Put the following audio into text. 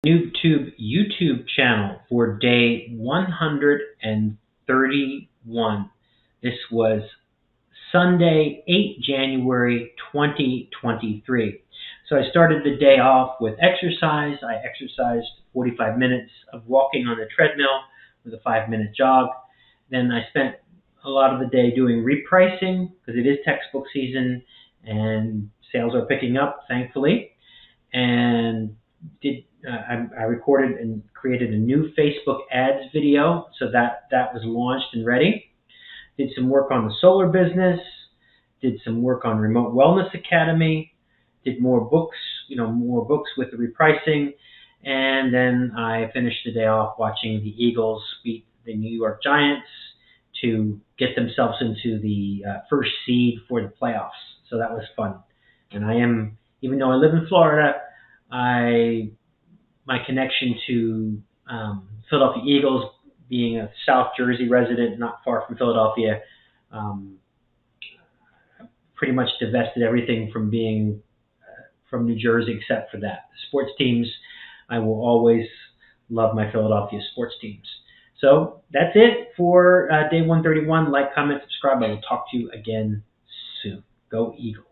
YouTube channel for day 131. This was Sunday, 8 January 2023. So I started the day off with exercise. I exercised 45 minutes of walking on the treadmill with a 5-minute jog. Then I spent a lot of the day doing repricing because it is textbook season and sales are picking up, thankfully. And I recorded and created a new Facebook ads video, so that was launched and ready. Did some work on the solar business, did some work on Remote Wellness Academy, did more books, more books with the repricing, and then I finished the day off watching the Eagles beat the New York Giants to get themselves into the first seed for the playoffs. So that was fun. And even though I live in Florida, my connection to Philadelphia Eagles, being a South Jersey resident, not far from Philadelphia, pretty much divested everything from being from New Jersey except for that. Sports teams, I will always love my Philadelphia sports teams. So that's it for day 131. Like, comment, subscribe. I will talk to you again soon. Go Eagles.